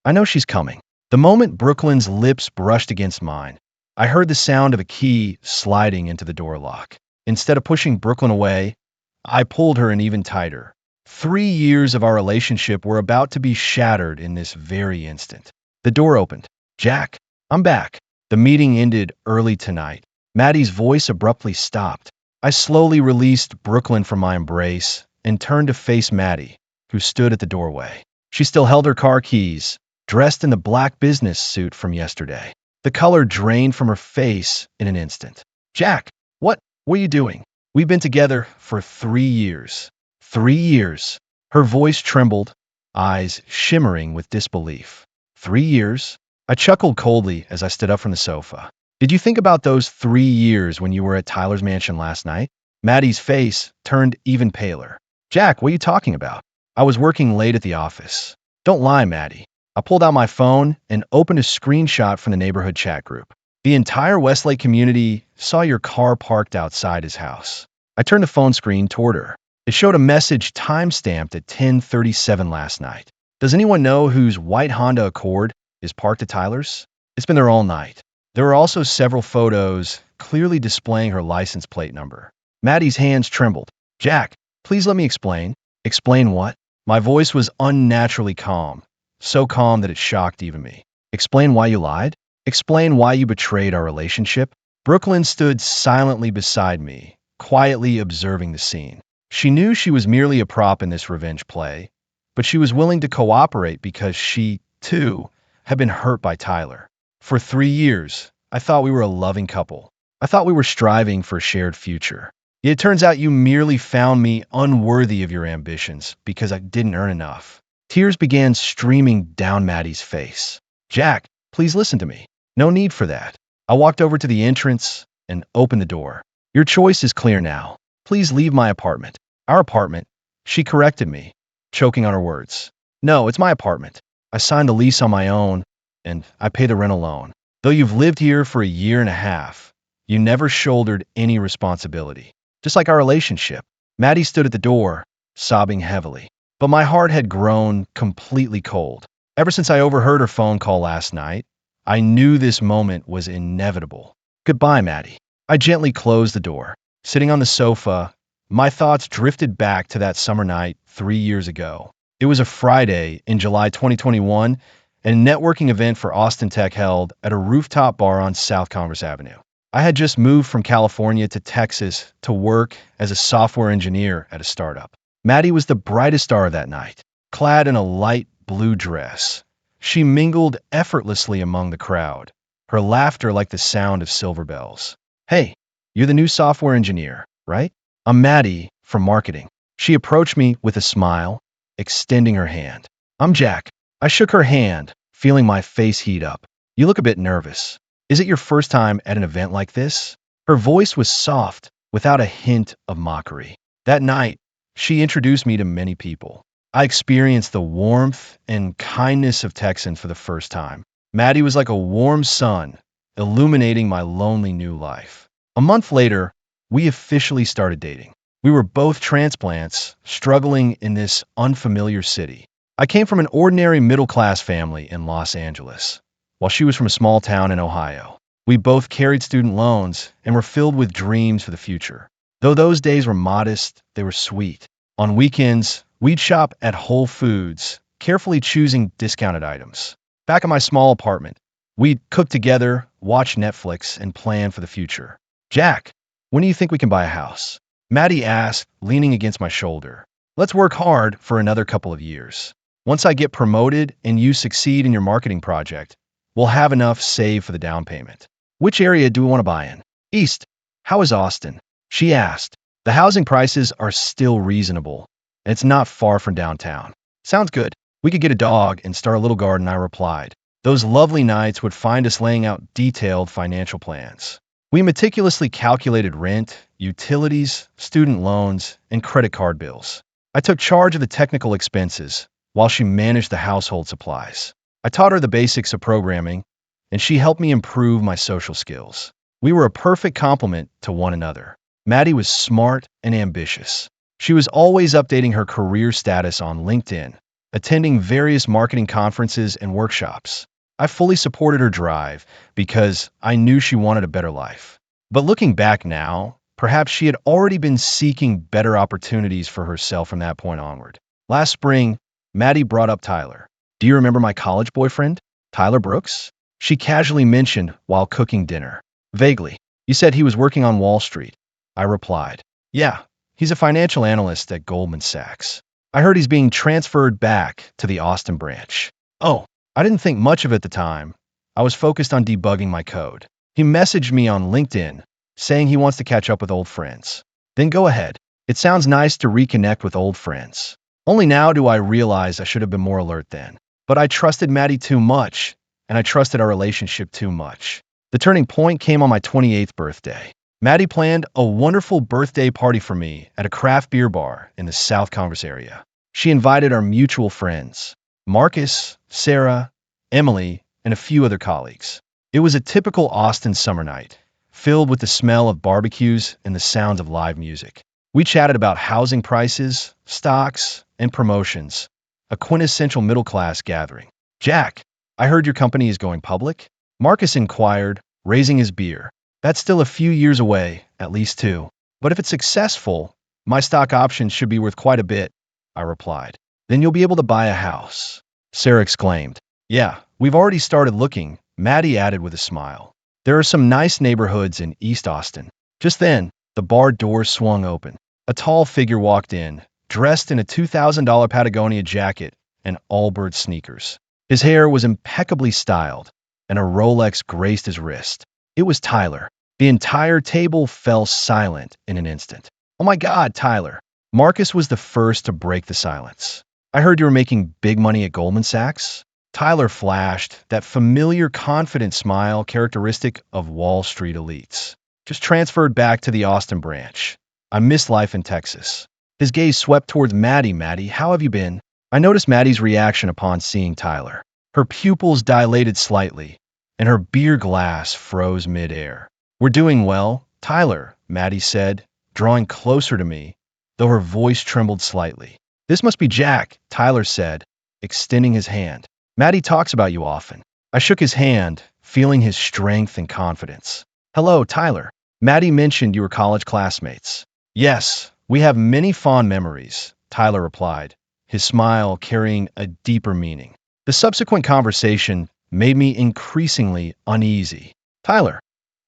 I know she's coming. The moment Brooklyn's lips brushed against mine, I heard the sound of a key sliding into the door lock. Instead of pushing Brooklyn away, I pulled her in even tighter. 3 years of our relationship were about to be shattered in this very instant. The door opened. Jack, I'm back. The meeting ended early tonight. Maddie's voice abruptly stopped. I slowly released Brooklyn from my embrace and turned to face Maddie, who stood at the doorway. She still held her car keys, dressed in the black business suit from yesterday. The color drained from her face in an instant. Jack, what are you doing? We've been together for 3 years. 3 years. Her voice trembled, eyes shimmering with disbelief. 3 years? I chuckled coldly as I stood up from the sofa. Did you think about those 3 years when you were at Tyler's mansion last night? Maddie's face turned even paler. Jack, what are you talking about? I was working late at the office. Don't lie, Maddie. I pulled out my phone and opened a screenshot from the neighborhood chat group. The entire Westlake community saw your car parked outside his house. I turned the phone screen toward her. It showed a message time-stamped at 10:37 last night. Does anyone know whose white Honda Accord is parked at Tyler's? It's been there all night. There were also several photos clearly displaying her license plate number. Maddie's hands trembled. Jack, please let me explain. Explain what? My voice was unnaturally calm, so calm that it shocked even me. Explain why you lied? Explain why you betrayed our relationship? Brooklyn stood silently beside me, quietly observing the scene. She knew she was merely a prop in this revenge play, but she was willing to cooperate because she, too, had been hurt by Tyler. For 3 years, I thought we were a loving couple. I thought we were striving for a shared future. Yet it turns out you merely found me unworthy of your ambitions because I didn't earn enough. Tears began streaming down Maddie's face. Jack, please listen to me. No need for that. I walked over to the entrance and opened the door. Your choice is clear now. Please leave my apartment. Our apartment. She corrected me, choking on her words. No, it's my apartment. I signed the lease on my own, and I pay the rent alone. Though you've lived here for a year and a half, you never shouldered any responsibility. Just like our relationship. Maddie stood at the door, sobbing heavily. But my heart had grown completely cold. Ever since I overheard her phone call last night, I knew this moment was inevitable. Goodbye, Maddie. I gently closed the door. Sitting on the sofa, my thoughts drifted back to that summer night 3 years ago. It was a Friday in July 2021, and a networking event for Austin Tech held at a rooftop bar on South Commerce Avenue. I had just moved from California to Texas to work as a software engineer at a startup. Maddie was the brightest star that night, clad in a light blue dress. She mingled effortlessly among the crowd, her laughter like the sound of silver bells. Hey, you're the new software engineer, right? I'm Maddie from marketing. She approached me with a smile, extending her hand. I'm Jack. I shook her hand, feeling my face heat up. You look a bit nervous. Is it your first time at an event like this? Her voice was soft, without a hint of mockery. That night, she introduced me to many people. I experienced the warmth and kindness of Texans for the first time. Maddie was like a warm sun, illuminating my lonely new life. A month later, we officially started dating. We were both transplants, struggling in this unfamiliar city. I came from an ordinary middle-class family in Los Angeles, while she was from a small town in Ohio. We both carried student loans and were filled with dreams for the future. Though those days were modest, they were sweet. On weekends, we'd shop at Whole Foods, carefully choosing discounted items. Back in my small apartment, we'd cook together, watch Netflix, and plan for the future. Jack, when do you think we can buy a house? Maddie asked, leaning against my shoulder. Let's work hard for another couple of years. Once I get promoted and you succeed in your marketing project, we'll have enough saved for the down payment. Which area do we want to buy in? East. How is Austin? She asked. The housing prices are still reasonable, and it's not far from downtown. Sounds good. We could get a dog and start a little garden, I replied. Those lovely nights would find us laying out detailed financial plans. We meticulously calculated rent, utilities, student loans, and credit card bills. I took charge of the technical expenses, while she managed the household supplies. I taught her the basics of programming, and she helped me improve my social skills. We were a perfect complement to one another. Maddie was smart and ambitious. She was always updating her career status on LinkedIn, attending various marketing conferences and workshops. I fully supported her drive because I knew she wanted a better life. But looking back now, perhaps she had already been seeking better opportunities for herself from that point onward. Last spring, Maddie brought up Tyler. Do you remember my college boyfriend, Tyler Brooks? She casually mentioned while cooking dinner. Vaguely. You said he was working on Wall Street. I replied. Yeah, he's a financial analyst at Goldman Sachs. I heard he's being transferred back to the Austin branch. Oh, I didn't think much of it at the time. I was focused on debugging my code. He messaged me on LinkedIn, saying he wants to catch up with old friends. Then go ahead. It sounds nice to reconnect with old friends. Only now do I realize I should have been more alert then. But I trusted Maddie too much, and I trusted our relationship too much. The turning point came on my 28th birthday. Maddie planned a wonderful birthday party for me at a craft beer bar in the South Converse area. She invited our mutual friends, Marcus, Sarah, Emily, and a few other colleagues. It was a typical Austin summer night, filled with the smell of barbecues and the sounds of live music. We chatted about housing prices, stocks, and promotions, a quintessential middle-class gathering. Jack, I heard your company is going public? Marcus inquired, raising his beer. That's still a few years away, at least 2. But if it's successful, my stock options should be worth quite a bit, I replied. Then you'll be able to buy a house, Sarah exclaimed. Yeah, we've already started looking, Maddie added with a smile. There are some nice neighborhoods in East Austin. Just then, the bar door swung open. A tall figure walked in, dressed in a $2,000 Patagonia jacket and Allbirds sneakers. His hair was impeccably styled, and a Rolex graced his wrist. It was Tyler. The entire table fell silent in an instant. Oh my God, Tyler. Marcus was the first to break the silence. I heard you were making big money at Goldman Sachs. Tyler flashed that familiar confident smile characteristic of Wall Street elites. Just transferred back to the Austin branch. I miss life in Texas. His gaze swept towards Maddie. Maddie, how have you been? I noticed Maddie's reaction upon seeing Tyler. Her pupils dilated slightly, and her beer glass froze midair. We're doing well, Tyler, Maddie said, drawing closer to me, though her voice trembled slightly. This must be Jack, Tyler said, extending his hand. Maddie talks about you often. I shook his hand, feeling his strength and confidence. Hello, Tyler. Maddie mentioned you were college classmates. Yes, we have many fond memories, Tyler replied, his smile carrying a deeper meaning. The subsequent conversation made me increasingly uneasy. Tyler,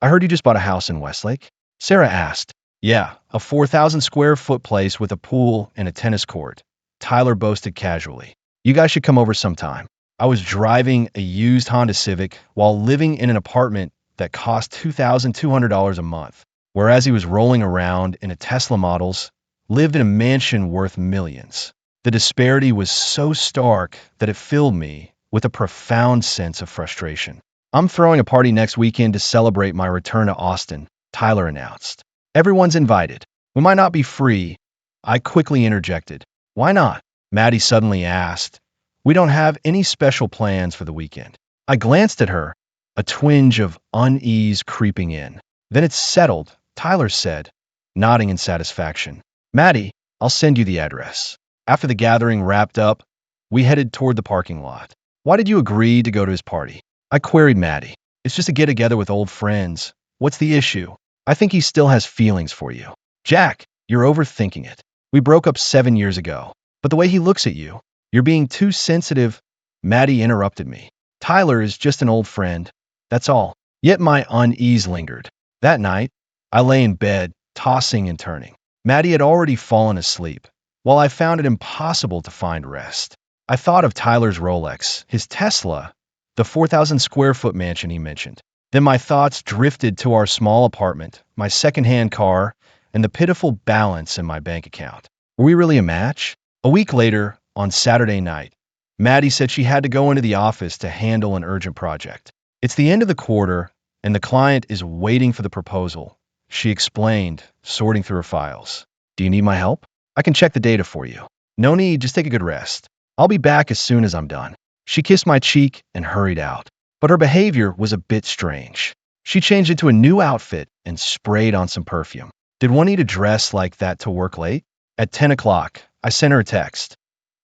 I heard you just bought a house in Westlake? Sarah asked. Yeah, a 4,000 square foot place with a pool and a tennis court, Tyler boasted casually. You guys should come over sometime. I was driving a used Honda Civic while living in an apartment that cost $2,200 a month, whereas he was rolling around in a Tesla Models, lived in a mansion worth millions. The disparity was so stark that it filled me with a profound sense of frustration. I'm throwing a party next weekend to celebrate my return to Austin, Tyler announced. Everyone's invited. We might not be free. I quickly interjected. Why not? Maddie suddenly asked. We don't have any special plans for the weekend. I glanced at her, a twinge of unease creeping in. Then it's settled, Tyler said, nodding in satisfaction. Maddie, I'll send you the address. After the gathering wrapped up, we headed toward the parking lot. Why did you agree to go to his party? I queried Maddie. It's just a get-together with old friends. What's the issue? I think he still has feelings for you. Jack, you're overthinking it. We broke up 7 years ago. But the way he looks at you, you're being too sensitive. Maddie interrupted me. Tyler is just an old friend. That's all. Yet my unease lingered. That night, I lay in bed, tossing and turning. Maddie had already fallen asleep, while I found it impossible to find rest. I thought of Tyler's Rolex, his Tesla, the 4,000 square foot mansion he mentioned. Then my thoughts drifted to our small apartment, my secondhand car, and the pitiful balance in my bank account. Were we really a match? A week later, on Saturday night, Maddie said she had to go into the office to handle an urgent project. It's the end of the quarter, and the client is waiting for the proposal, she explained, sorting through her files. Do you need my help? I can check the data for you. No need, just take a good rest. I'll be back as soon as I'm done. She kissed my cheek and hurried out. But her behavior was a bit strange. She changed into a new outfit and sprayed on some perfume. Did one need to dress like that to work late? At 10 o'clock, I sent her a text.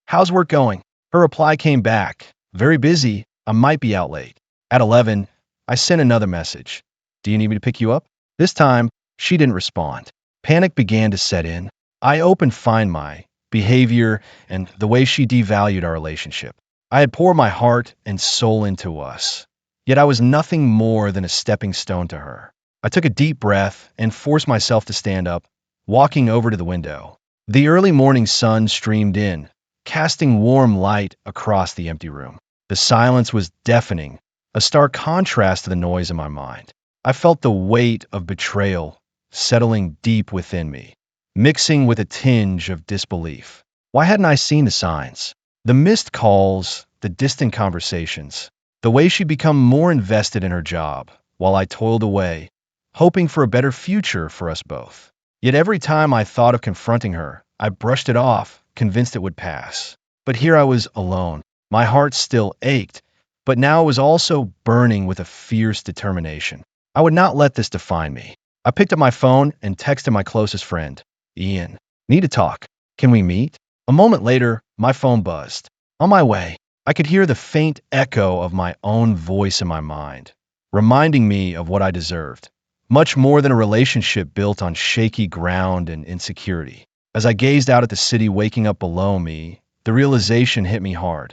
How's work going? Her reply came back. Very busy. I might be out late. At 11, I sent another message. Do you need me to pick you up? This time, she didn't respond. Panic began to set in. I opened Find My behavior and the way she devalued our relationship. I had poured my heart and soul into us. Yet I was nothing more than a stepping stone to her. I took a deep breath and forced myself to stand up, walking over to the window. The early morning sun streamed in, casting warm light across the empty room. The silence was deafening, a stark contrast to the noise in my mind. I felt the weight of betrayal settling deep within me, mixing with a tinge of disbelief. Why hadn't I seen the signs? The missed calls, the distant conversations, the way she'd become more invested in her job, while I toiled away, hoping for a better future for us both. Yet every time I thought of confronting her, I brushed it off, convinced it would pass. But here I was alone. My heart still ached, but now it was also burning with a fierce determination. I would not let this define me. I picked up my phone and texted my closest friend, Ian. Need to talk. Can we meet? A moment later, my phone buzzed. On my way, I could hear the faint echo of my own voice in my mind, reminding me of what I deserved, much more than a relationship built on shaky ground and insecurity. As I gazed out at the city waking up below me, the realization hit me hard.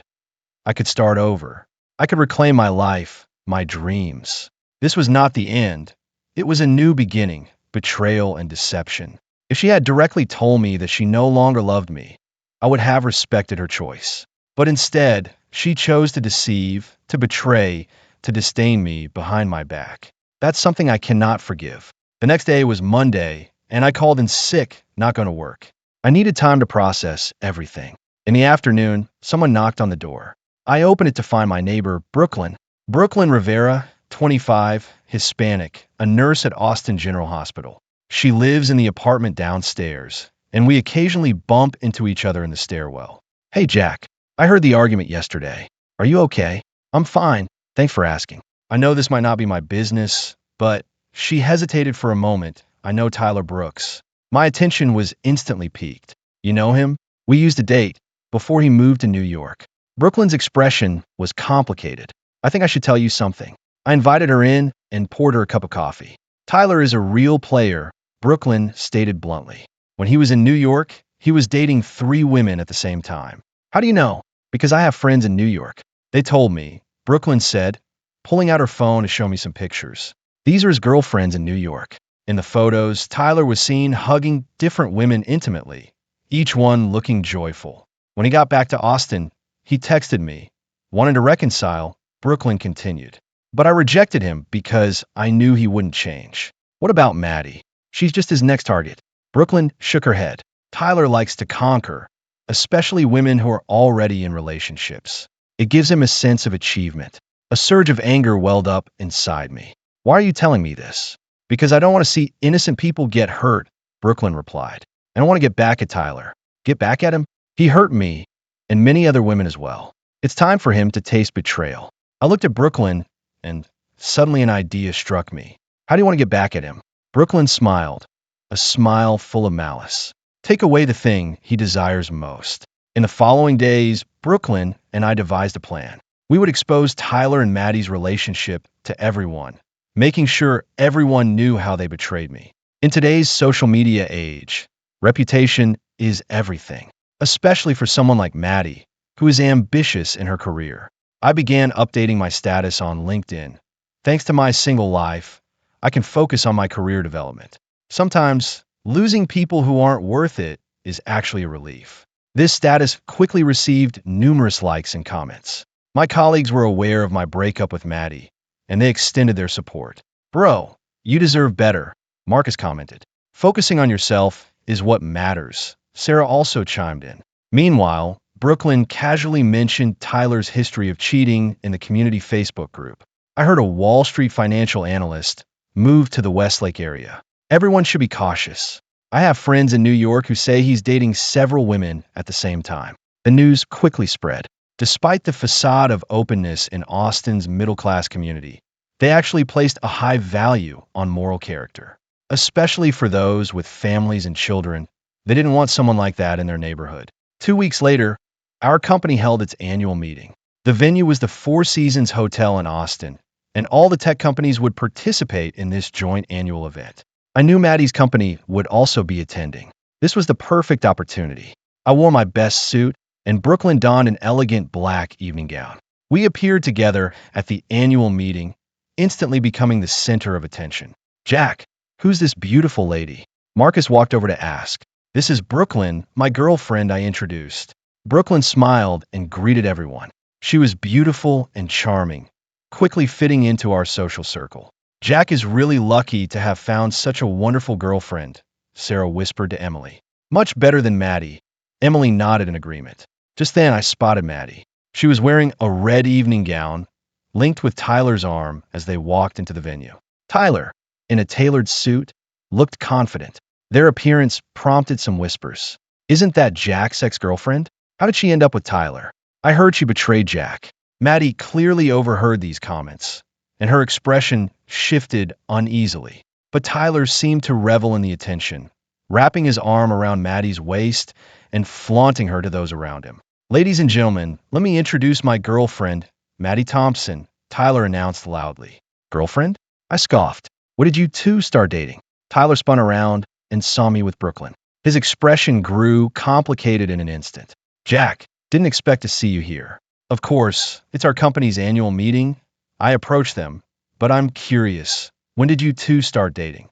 I could start over. I could reclaim my life, my dreams. This was not the end. It was a new beginning, betrayal and deception. If she had directly told me that she no longer loved me, I would have respected her choice. But instead, she chose to deceive, to betray, to disdain me behind my back. That's something I cannot forgive. The next day was Monday, and I called in sick, not going to work. I needed time to process everything. In the afternoon, someone knocked on the door. I opened it to find my neighbor, Brooklyn. Brooklyn Rivera, 25, Hispanic, a nurse at Austin General Hospital. She lives in the apartment downstairs, and we occasionally bump into each other in the stairwell. Hey, Jack. I heard the argument yesterday. Are you okay? I'm fine. Thanks for asking. I know this might not be my business, but she hesitated for a moment. I know Tyler Brooks. My attention was instantly piqued. You know him? We used to date before he moved to New York. Brooklyn's expression was complicated. I think I should tell you something. I invited her in and poured her a cup of coffee. Tyler is a real player, Brooklyn stated bluntly. When he was in New York, he was dating 3 women at the same time. How do you know? Because I have friends in New York. They told me, Brooklyn said, pulling out her phone to show me some pictures. These are his girlfriends in New York. In the photos, Tyler was seen hugging different women intimately, each one looking joyful. When he got back to Austin, he texted me. Wanted to reconcile, Brooklyn continued. But I rejected him because I knew he wouldn't change. What about Maddie? She's just his next target. Brooklyn shook her head. Tyler likes to conquer, especially women who are already in relationships. It gives him a sense of achievement. A surge of anger welled up inside me. Why are you telling me this? Because I don't want to see innocent people get hurt, Brooklyn replied. I don't want to get back at Tyler. Get back at him? He hurt me, and many other women as well. It's time for him to taste betrayal. I looked at Brooklyn, and suddenly an idea struck me. How do you want to get back at him? Brooklyn smiled, a smile full of malice. Take away the thing he desires most. In the following days, Brooklyn and I devised a plan. We would expose Tyler and Maddie's relationship to everyone, making sure everyone knew how they betrayed me. In today's social media age, reputation is everything, especially for someone like Maddie, who is ambitious in her career. I began updating my status on LinkedIn. Thanks to my single life, I can focus on my career development. Sometimes, losing people who aren't worth it is actually a relief. This status quickly received numerous likes and comments. My colleagues were aware of my breakup with Maddie, and they extended their support. Bro, you deserve better, Marcus commented. Focusing on yourself is what matters, Sarah also chimed in. Meanwhile, Brooklyn casually mentioned Tyler's history of cheating in the community Facebook group. I heard a Wall Street financial analyst move to the Westlake area. Everyone should be cautious. I have friends in New York who say he's dating several women at the same time. The news quickly spread. Despite the facade of openness in Austin's middle-class community, they actually placed a high value on moral character, especially for those with families and children. They didn't want someone like that in their neighborhood. 2 weeks later, Our company held its annual meeting. The venue was the Four Seasons Hotel in Austin, and all the tech companies would participate in this joint annual event. I knew Maddie's company would also be attending. This was the perfect opportunity. I wore my best suit, and Brooklyn donned an elegant black evening gown. We appeared together at the annual meeting, instantly becoming the center of attention. Jack, who's this beautiful lady? Marcus walked over to ask. This is Brooklyn, my girlfriend, I introduced. Brooklyn smiled and greeted everyone. She was beautiful and charming, quickly fitting into our social circle. Jack is really lucky to have found such a wonderful girlfriend, Sarah whispered to Emily. Much better than Maddie. Emily nodded in agreement. Just then I spotted Maddie. She was wearing a red evening gown, linked with Tyler's arm as they walked into the venue. Tyler, in a tailored suit, looked confident. Their appearance prompted some whispers. Isn't that Jack's ex-girlfriend? How did she end up with Tyler? I heard she betrayed Jack. Maddie clearly overheard these comments, and her expression shifted uneasily. But Tyler seemed to revel in the attention, wrapping his arm around Maddie's waist and flaunting her to those around him. Ladies and gentlemen, let me introduce my girlfriend, Maddie Thompson, Tyler announced loudly. Girlfriend? I scoffed. What did you two start dating? Tyler spun around and saw me with Brooklyn. His expression grew complicated in an instant. Jack, didn't expect to see you here. Of course, it's our company's annual meeting. I approached them, but I'm curious. When did you two start dating?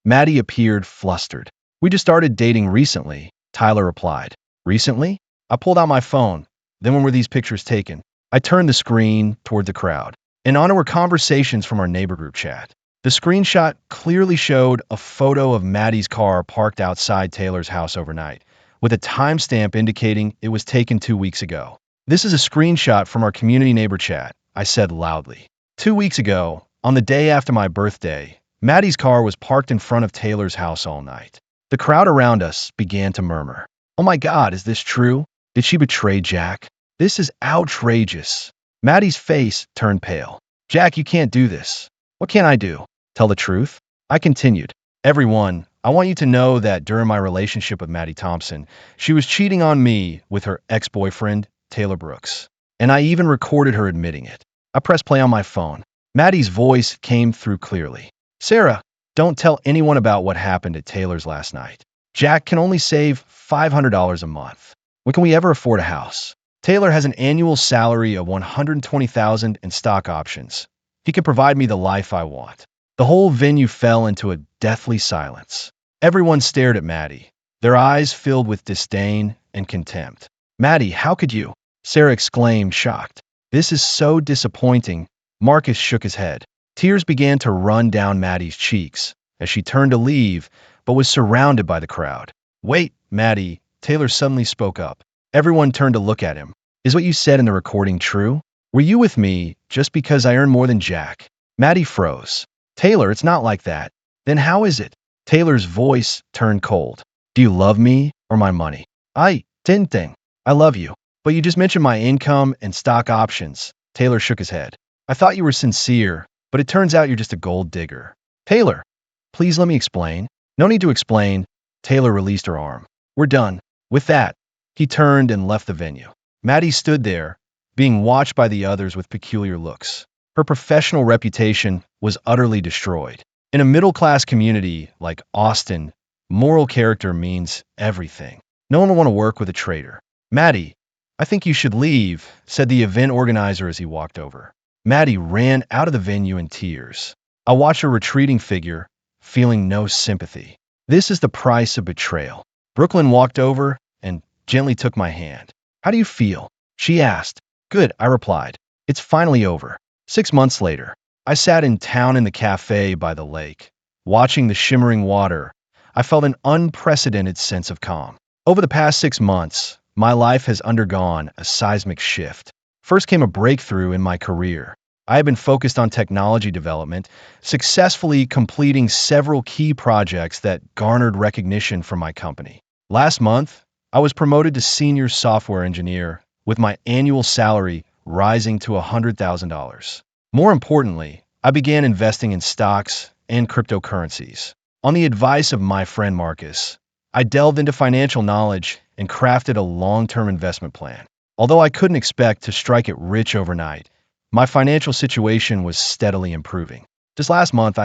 Maddie appeared flustered. We just started dating recently, Tyler replied. Recently? I pulled out my phone. Then when were these pictures taken? I turned the screen toward the crowd. And on were conversations from our neighbor group chat. The screenshot clearly showed a photo of Maddie's car parked outside Taylor's house overnight, with a timestamp indicating it was taken 2 weeks ago. This is a screenshot from our community neighbor chat, I said loudly. 2 weeks ago, on the day after my birthday, Maddie's car was parked in front of Taylor's house all night. The crowd around us began to murmur. Oh my God, is this true? Did she betray Jack? This is outrageous. Maddie's face turned pale. Jack, you can't do this. What can I do? Tell the truth? I continued. Everyone, I want you to know that during my relationship with Maddie Thompson, she was cheating on me with her ex-boyfriend, Taylor Brooks. And I even recorded her admitting it. I pressed play on my phone. Maddie's voice came through clearly. Sarah, don't tell anyone about what happened at Taylor's last night. Jack can only save $500 a month. When can we ever afford a house? Taylor has an annual salary of $120,000 in stock options. He can provide me the life I want. The whole venue fell into a deathly silence. Everyone stared at Maddie, their eyes filled with disdain and contempt. Maddie, how could you? Sarah exclaimed, shocked. This is so disappointing. Marcus shook his head. Tears began to run down Maddie's cheeks as she turned to leave, but was surrounded by the crowd. Wait, Maddie, Taylor suddenly spoke up. Everyone turned to look at him. Is what you said in the recording true? Were you with me just because I earn more than Jack? Maddie froze. Taylor, it's not like that. Then how is it? Taylor's voice turned cold. Do you love me or my money? I didn't. I love you. But you just mentioned my income and stock options. Taylor shook his head. I thought you were sincere, but it turns out you're just a gold digger. Taylor, please let me explain. No need to explain. Taylor released her arm. We're done. With that, he turned and left the venue. Maddie stood there, being watched by the others with peculiar looks. Her professional reputation was utterly destroyed. In a middle-class community like Austin, moral character means everything. No one will want to work with a traitor. Maddie, I think you should leave, said the event organizer as he walked over. Maddie ran out of the venue in tears. I watched her retreating figure, feeling no sympathy. This is the price of betrayal. Brooklyn walked over and gently took my hand. How do you feel? She asked. Good, I replied. It's finally over. 6 months later, I sat in town in the cafe by the lake. Watching the shimmering water, I felt an unprecedented sense of calm. Over the past 6 months, my life has undergone a seismic shift. First came a breakthrough in my career. I have been focused on technology development, successfully completing several key projects that garnered recognition from my company. Last month, I was promoted to senior software engineer, with my annual salary rising to $100,000. More importantly, I began investing in stocks and cryptocurrencies. On the advice of my friend Marcus, I delved into financial knowledge and crafted a long-term investment plan. Although I couldn't expect to strike it rich overnight, my financial situation was steadily improving. Just last month,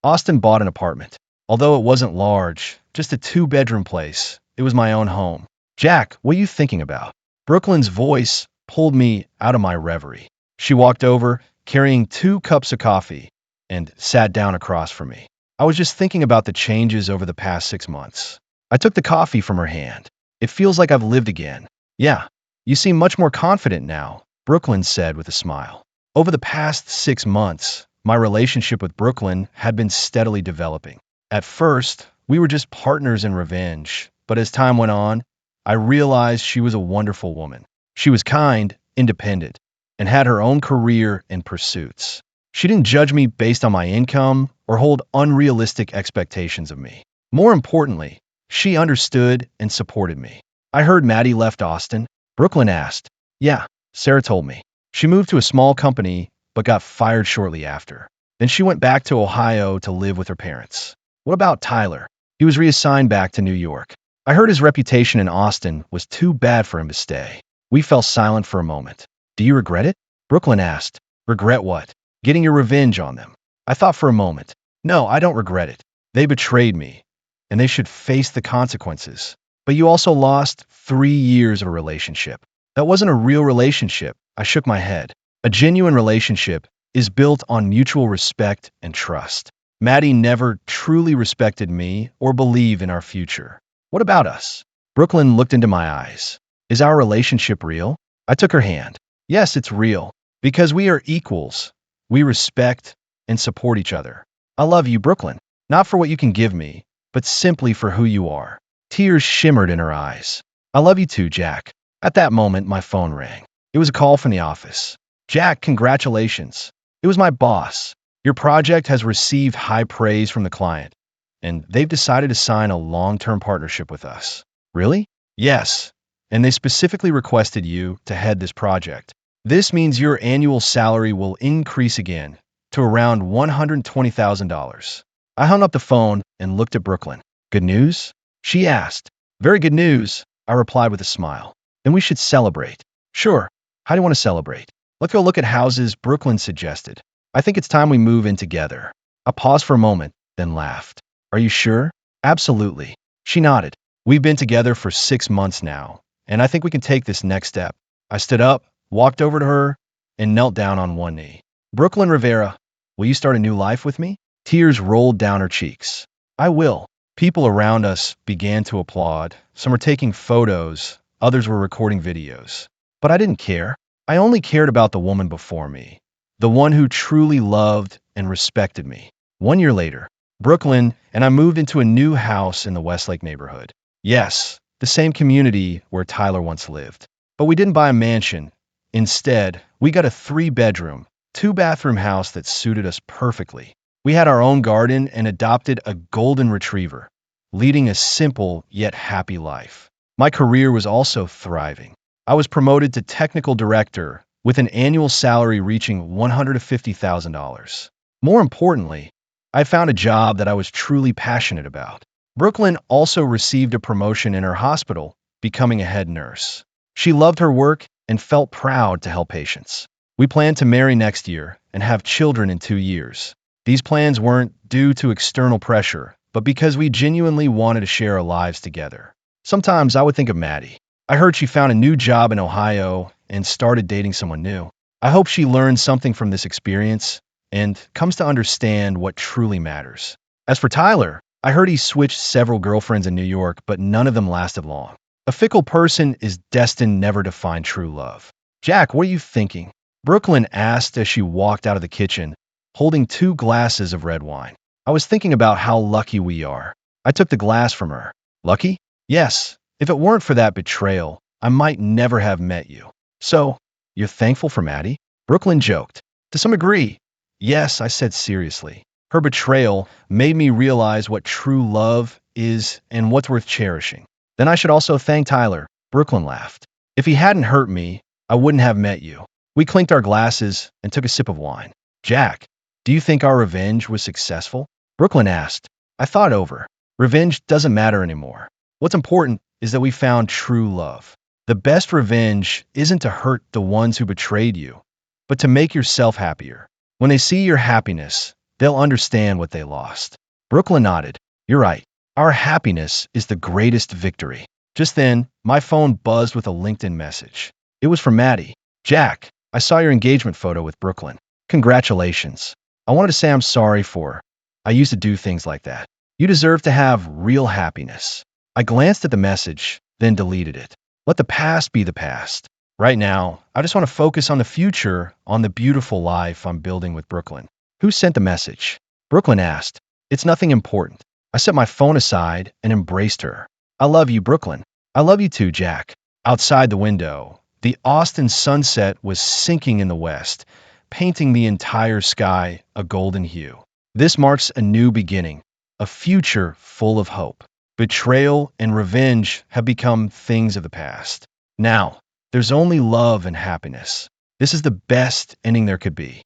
Austin bought an apartment. Although it wasn't large, just a two-bedroom place, it was my own home. Jack, what are you thinking about? Brooklyn's voice pulled me out of my reverie. She walked over, carrying 2 cups of coffee, and sat down across from me. I was just thinking about the changes over the past 6 months. I took the coffee from her hand. It feels like I've lived again. Yeah, you seem much more confident now, Brooklyn said with a smile. Over the past 6 months, my relationship with Brooklyn had been steadily developing. At first, we were just partners in revenge, but as time went on, I realized she was a wonderful woman. She was kind, independent, and had her own career and pursuits. She didn't judge me based on my income or hold unrealistic expectations of me. More importantly, she understood and supported me. I heard Maddie left Austin. Brooklyn asked. Yeah, Sarah told me. She moved to a small company but got fired shortly after. Then she went back to Ohio to live with her parents. What about Tyler? He was reassigned back to New York. I heard his reputation in Austin was too bad for him to stay. We fell silent for a moment. Do you regret it? Brooklyn asked. Regret what? Getting your revenge on them. I thought for a moment. No, I don't regret it. They betrayed me, and they should face the consequences. But you also lost 3 years of a relationship. That wasn't a real relationship. I shook my head. A genuine relationship is built on mutual respect and trust. Maddie never truly respected me or believed in our future. What about us? Brooklyn looked into my eyes. Is our relationship real? I took her hand. Yes, it's real. Because we are equals. We respect and support each other. I love you, Brooklyn. Not for what you can give me, but simply for who you are. Tears shimmered in her eyes. I love you too, Jack. At that moment, my phone rang. It was a call from the office. Jack, congratulations. It was my boss. Your project has received high praise from the client, and they've decided to sign a long-term partnership with us. Really? Yes. And they specifically requested you to head this project. This means your annual salary will increase again to around $120,000. I hung up the phone and looked at Brooklyn. Good news? She asked. Very good news, I replied with a smile. Then we should celebrate. Sure. How do you want to celebrate? Let's go look at houses, Brooklyn suggested. I think it's time we move in together. I paused for a moment, then laughed. Are you sure? Absolutely. She nodded. We've been together for 6 months now, and I think we can take this next step. I stood up, walked over to her, and knelt down on one knee. Brooklyn Rivera, will you start a new life with me? Tears rolled down her cheeks. I will. People around us began to applaud. Some were taking photos, others were recording videos. But I didn't care. I only cared about the woman before me, the one who truly loved and respected me. 1 year later, Brooklyn and I moved into a new house in the Westlake neighborhood. Yes, the same community where Tyler once lived. But we didn't buy a mansion. Instead, we got a 3-bedroom, 2-bathroom house that suited us perfectly. We had our own garden and adopted a golden retriever, leading a simple yet happy life. My career was also thriving. I was promoted to technical director with an annual salary reaching $150,000. More importantly, I found a job that I was truly passionate about. Brooklyn also received a promotion in her hospital, becoming a head nurse. She loved her work and felt proud to help patients. We planned to marry next year and have children in 2 years. These plans weren't due to external pressure, but because we genuinely wanted to share our lives together. Sometimes I would think of Maddie. I heard she found a new job in Ohio and started dating someone new. I hope she learns something from this experience and comes to understand what truly matters. As for Tyler, I heard he switched several girlfriends in New York, but none of them lasted long. A fickle person is destined never to find true love. Jack, what are you thinking? Brooklyn asked as she walked out of the kitchen, holding 2 glasses of red wine. I was thinking about how lucky we are. I took the glass from her. Lucky? Yes. If it weren't for that betrayal, I might never have met you. So, you're thankful for Maddie? Brooklyn joked. To some degree. Yes, I said seriously. Her betrayal made me realize what true love is and what's worth cherishing. Then I should also thank Tyler. Brooklyn laughed. If he hadn't hurt me, I wouldn't have met you. We clinked our glasses and took a sip of wine. Jack, do you think our revenge was successful? Brooklyn asked. I thought over. Revenge doesn't matter anymore. What's important is that we found true love. The best revenge isn't to hurt the ones who betrayed you, but to make yourself happier. When they see your happiness, they'll understand what they lost. Brooklyn nodded. You're right. Our happiness is the greatest victory. Just then, my phone buzzed with a LinkedIn message. It was from Maddie. Jack, I saw your engagement photo with Brooklyn. Congratulations. I wanted to say I'm sorry for. I used to do things like that. You deserve to have real happiness. I glanced at the message, then deleted it. Let the past be the past. Right now, I just want to focus on the future, on the beautiful life I'm building with Brooklyn. Who sent the message? Brooklyn asked. It's nothing important. I set my phone aside and embraced her. I love you, Brooklyn. I love you too, Jack. Outside the window, the Austin sunset was sinking in the west, painting the entire sky a golden hue. This marks a new beginning, a future full of hope. Betrayal and revenge have become things of the past. Now, there's only love and happiness. This is the best ending there could be.